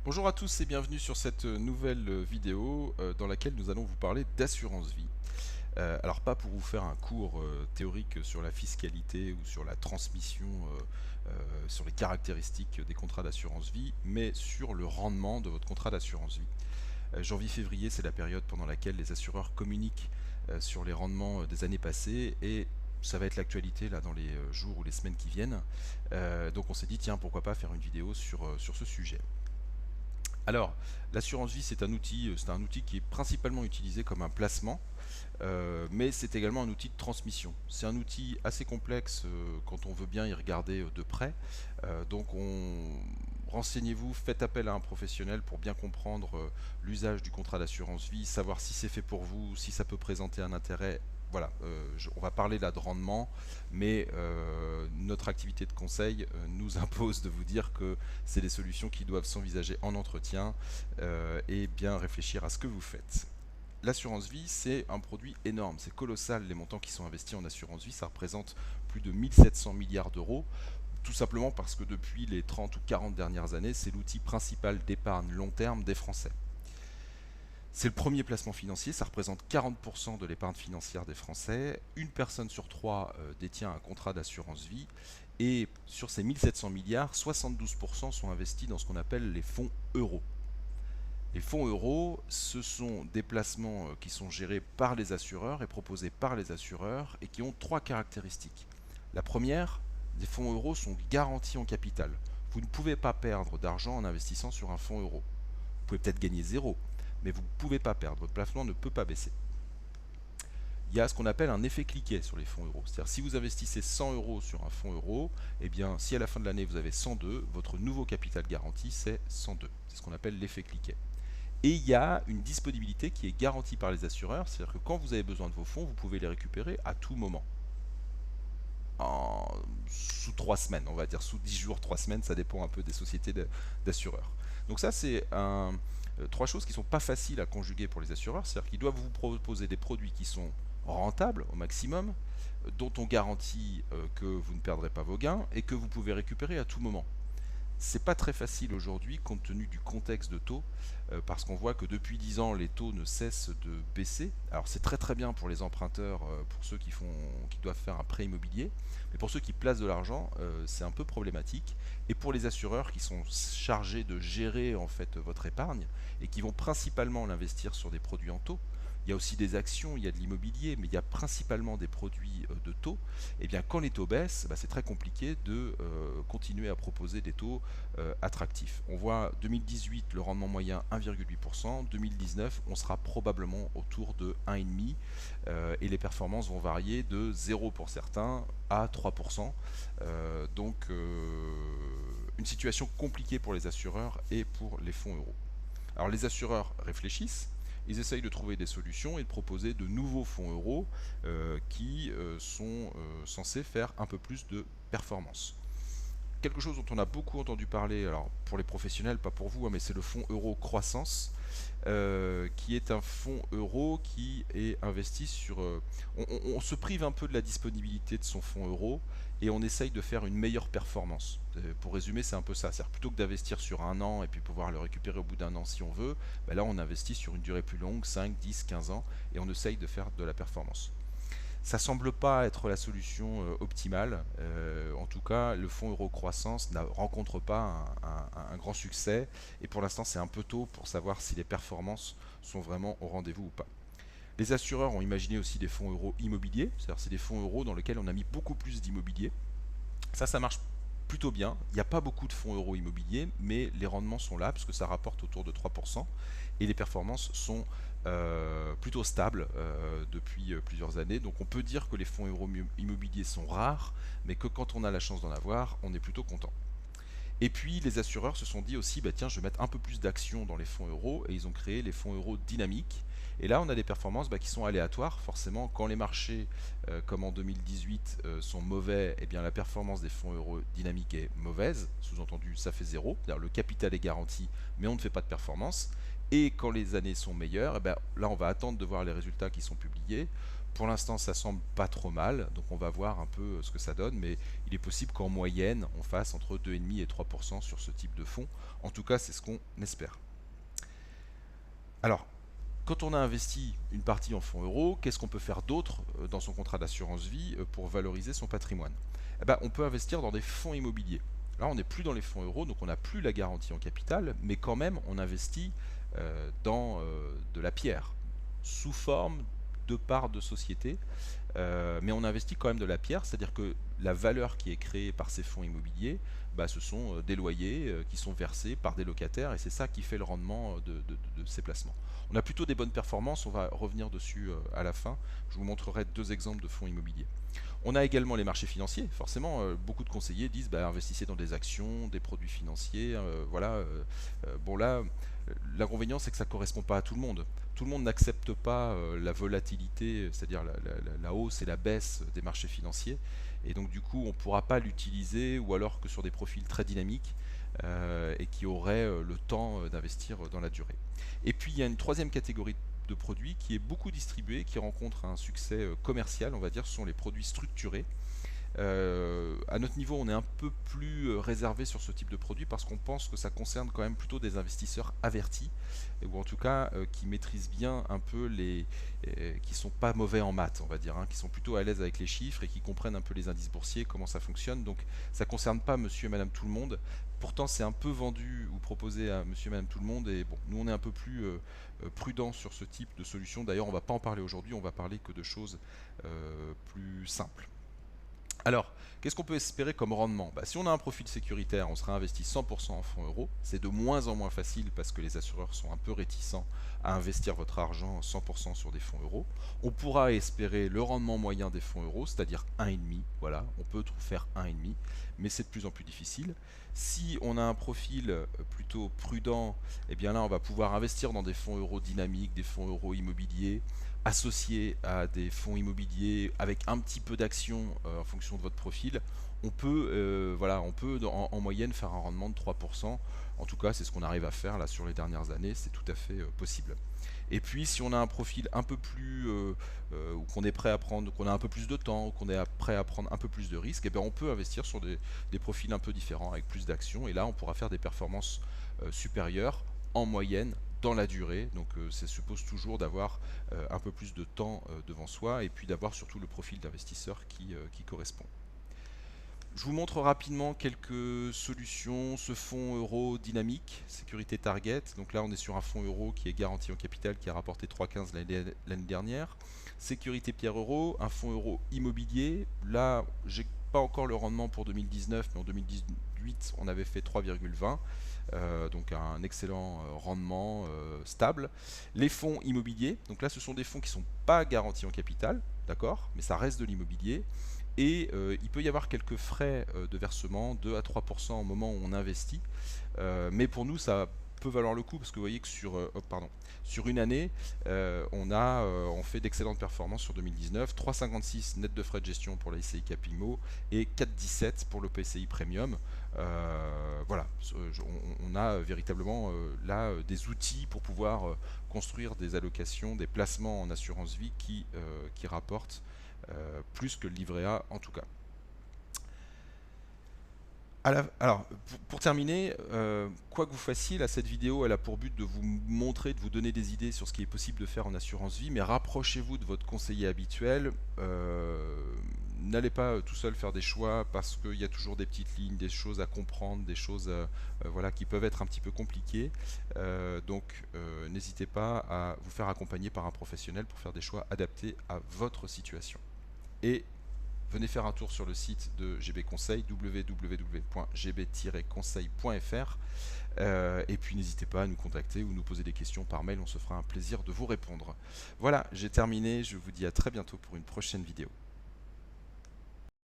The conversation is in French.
Bonjour à tous et bienvenue sur cette nouvelle vidéo dans laquelle nous allons vous parler d'assurance vie. Alors pas pour vous faire un cours théorique sur la fiscalité ou sur la transmission, sur les caractéristiques des contrats d'assurance vie, mais sur le rendement de votre contrat d'assurance vie. Janvier-février, c'est la période pendant laquelle les assureurs communiquent sur les rendements des années passées et ça va être l'actualité là dans les jours ou les semaines qui viennent. Donc on s'est dit tiens pourquoi pas faire une vidéo sur ce sujet. Alors, l'assurance vie, c'est un outil qui est principalement utilisé comme un placement, mais c'est également un outil de transmission. C'est un outil assez complexe quand on veut bien y regarder de près. Renseignez-vous, faites appel à un professionnel pour bien comprendre l'usage du contrat d'assurance vie, savoir si c'est fait pour vous, si ça peut présenter un intérêt. Voilà, on va parler là de rendement, mais notre activité de conseil nous impose de vous dire que c'est des solutions qui doivent s'envisager en entretien et bien réfléchir à ce que vous faites. L'assurance vie, c'est un produit énorme, c'est colossal les montants qui sont investis en assurance vie, ça représente plus de 1700 milliards d'euros, tout simplement parce que depuis les 30 ou 40 dernières années, c'est l'outil principal d'épargne long terme des Français. C'est le premier placement financier, ça représente 40% de l'épargne financière des Français. Une personne sur trois détient un contrat d'assurance vie. Et sur ces 1700 milliards, 72% sont investis dans ce qu'on appelle les fonds euros. Les fonds euros, ce sont des placements qui sont gérés par les assureurs et proposés par les assureurs et qui ont trois caractéristiques. La première, les fonds euros sont garantis en capital. Vous ne pouvez pas perdre d'argent en investissant sur un fonds euro. Vous pouvez peut-être gagner zéro, mais vous ne pouvez pas perdre. Votre placement ne peut pas baisser. Il y a ce qu'on appelle un effet cliquet sur les fonds euros. C'est-à-dire si vous investissez 100 euros sur un fonds euro, eh bien si à la fin de l'année vous avez 102, votre nouveau capital garanti c'est 102. C'est ce qu'on appelle l'effet cliquet. Et il y a une disponibilité qui est garantie par les assureurs, c'est-à-dire que quand vous avez besoin de vos fonds, vous pouvez les récupérer à tout moment. Sous 3 semaines, on va dire sous 10 jours, 3 semaines, ça dépend un peu des sociétés d'assureurs. Donc ça, c'est trois choses qui ne sont pas faciles à conjuguer pour les assureurs, c'est-à-dire qu'ils doivent vous proposer des produits qui sont rentables au maximum, dont on garantit que vous ne perdrez pas vos gains et que vous pouvez récupérer à tout moment. C'est pas très facile aujourd'hui compte tenu du contexte de taux, parce qu'on voit que depuis 10 ans les taux ne cessent de baisser. Alors c'est très bien pour les emprunteurs, pour ceux qui doivent faire un prêt immobilier, mais pour ceux qui placent de l'argent, c'est un peu problématique. Et pour les assureurs qui sont chargés de gérer en fait votre épargne et qui vont principalement l'investir sur des produits en taux, il y a aussi des actions, il y a de l'immobilier, mais il y a principalement des produits de taux. Et bien quand les taux baissent, c'est très compliqué de continuer à proposer des taux attractifs. On voit 2018 le rendement moyen 1,8%, 2019 on sera probablement autour de 1,5% et les performances vont varier de 0 pour certains à 3%. Une situation compliquée pour les assureurs et pour les fonds euros. Alors les assureurs réfléchissent, ils essayent de trouver des solutions et de proposer de nouveaux fonds euros qui sont censés faire un peu plus de performance. Quelque chose dont on a beaucoup entendu parler, alors pour les professionnels, pas pour vous, mais c'est le fonds euro croissance, qui est un fonds euro qui est investi sur... on se prive un peu de la disponibilité de son fonds euro et on essaye de faire une meilleure performance. Pour résumer, c'est un peu ça. C'est-à-dire plutôt que d'investir sur un an et puis pouvoir le récupérer au bout d'un an si on veut, là on investit sur une durée plus longue, 5, 10, 15 ans, et on essaye de faire de la performance. Ça semble pas être la solution optimale. En tout cas, le fonds euro croissance ne rencontre pas un grand succès et pour l'instant c'est un peu tôt pour savoir si les performances sont vraiment au rendez-vous ou pas. Les assureurs ont imaginé aussi des fonds euros immobiliers, c'est-à-dire c'est des fonds euros dans lesquels on a mis beaucoup plus d'immobilier. Ça marche plutôt bien. Il n'y a pas beaucoup de fonds euros immobiliers, mais les rendements sont là parce que ça rapporte autour de 3% et les performances sont plutôt stables depuis plusieurs années. Donc on peut dire que les fonds euros immobiliers sont rares, mais que quand on a la chance d'en avoir, on est plutôt content. Et puis les assureurs se sont dit aussi, tiens, je vais mettre un peu plus d'actions dans les fonds euros, et ils ont créé les fonds euros dynamiques. Et là, on a des performances qui sont aléatoires. Forcément, quand les marchés, comme en 2018, sont mauvais, eh bien la performance des fonds euros dynamiques est mauvaise. Sous-entendu, ça fait zéro. C'est-à-dire le capital est garanti, mais on ne fait pas de performance. Et quand les années sont meilleures, là, on va attendre de voir les résultats qui sont publiés Pour l'instant, ça semble pas trop mal, donc on va voir un peu ce que ça donne, mais il est possible qu'en moyenne, on fasse entre 2,5 et 3% sur ce type de fonds. En tout cas, c'est ce qu'on espère. Alors, quand on a investi une partie en fonds euros, qu'est-ce qu'on peut faire d'autre dans son contrat d'assurance vie pour valoriser son patrimoine? Eh ben, on peut investir dans des fonds immobiliers. Là, on n'est plus dans les fonds euros, donc on n'a plus la garantie en capital, mais quand même, on investit dans de la pierre, sous forme de parts de société, mais on investit quand même de la pierre, c'est-à-dire que la valeur qui est créée par ces fonds immobiliers, bah, ce sont des loyers qui sont versés par des locataires, et c'est ça qui fait le rendement de ces placements. On a plutôt des bonnes performances, on va revenir dessus à la fin. Je vous montrerai 2 exemples de fonds immobiliers. On a également les marchés financiers. Forcément, beaucoup de conseillers disent bah, investissez dans des actions, des produits financiers. Voilà. Bon là, l'inconvénient c'est que ça ne correspond pas à tout le monde. Tout le monde n'accepte pas la volatilité, c'est-à-dire la hausse et la baisse des marchés financiers. Et donc du coup, on ne pourra pas l'utiliser, ou alors que sur des profils très dynamiques et qui auraient le temps d'investir dans la durée. Et puis il y a une troisième catégorie de produits qui est beaucoup distribué, qui rencontre un succès commercial, on va dire, ce sont les produits structurés. À notre niveau, on est un peu plus réservé sur ce type de produit parce qu'on pense que ça concerne quand même plutôt des investisseurs avertis, ou en tout cas qui maîtrisent bien un peu qui sont pas mauvais en maths, on va dire, hein, qui sont plutôt à l'aise avec les chiffres et qui comprennent un peu les indices boursiers, comment ça fonctionne. Donc ça concerne pas monsieur et madame tout le monde. Pourtant c'est un peu vendu ou proposé à monsieur et madame tout le monde, et bon, nous on est un peu plus prudent sur ce type de solution. D'ailleurs on va pas en parler aujourd'hui, on va parler que de choses plus simples. Alors, qu'est-ce qu'on peut espérer comme rendement? Si on a un profil sécuritaire, on sera investi 100% en fonds euros. C'est de moins en moins facile parce que les assureurs sont un peu réticents à investir votre argent 100% sur des fonds euros. On pourra espérer le rendement moyen des fonds euros, c'est-à-dire 1,5. Voilà, on peut faire 1,5, mais c'est de plus en plus difficile. Si on a un profil plutôt prudent, eh bien là, on va pouvoir investir dans des fonds euros dynamiques, des fonds euros immobiliers, associé à des fonds immobiliers avec un petit peu d'action en fonction de votre profil, voilà, on peut en moyenne faire un rendement de 3%. En tout cas, c'est ce qu'on arrive à faire là sur les dernières années, c'est tout à fait possible. Et puis, si on a un profil un peu plus, ou qu'on est prêt à prendre, qu'on a un peu plus de temps, ou qu'on est prêt à prendre un peu plus de risques, eh bien, on peut investir sur des profils un peu différents avec plus d'actions. Et là, on pourra faire des performances supérieures en moyenne dans la durée. Donc ça suppose toujours d'avoir un peu plus de temps devant soi, et puis d'avoir surtout le profil d'investisseur qui correspond. Je vous montre rapidement quelques solutions. Ce fonds euro dynamique, sécurité target. Donc là, on est sur un fonds euro qui est garanti en capital, qui a rapporté 3,15 l'année dernière. Sécurité pierre euro, un fonds euro immobilier. Là, j'ai pas encore le rendement pour 2019, mais en 2018, on avait fait 3,20. Donc un excellent rendement stable. Les fonds immobiliers, donc là ce sont des fonds qui ne sont pas garantis en capital, d'accord, mais ça reste de l'immobilier. Et il peut y avoir quelques frais de versement, 2 à 3% au moment où on investit. Mais pour nous, ça peut valoir le coup parce que vous voyez que sur une année, on fait d'excellentes performances sur 2019. 3,56 net de frais de gestion pour la ICI Capimo et 4,17 pour le PCI Premium. Voilà, on a véritablement là des outils pour pouvoir construire des allocations, des placements en assurance vie qui rapportent plus que le livret A en tout cas. Alors, pour terminer, quoi que vous fassiez, là, cette vidéo elle a pour but de vous montrer, de vous donner des idées sur ce qui est possible de faire en assurance vie, mais rapprochez-vous de votre conseiller habituel. N'allez pas tout seul faire des choix parce qu'il y a toujours des petites lignes, des choses à comprendre, des choses voilà, qui peuvent être un petit peu compliquées. Donc n'hésitez pas à vous faire accompagner par un professionnel pour faire des choix adaptés à votre situation. Et venez faire un tour sur le site de GB Conseil, www.gb-conseil.fr, et puis n'hésitez pas à nous contacter ou nous poser des questions par mail, on se fera un plaisir de vous répondre. Voilà, j'ai terminé, je vous dis à très bientôt pour une prochaine vidéo.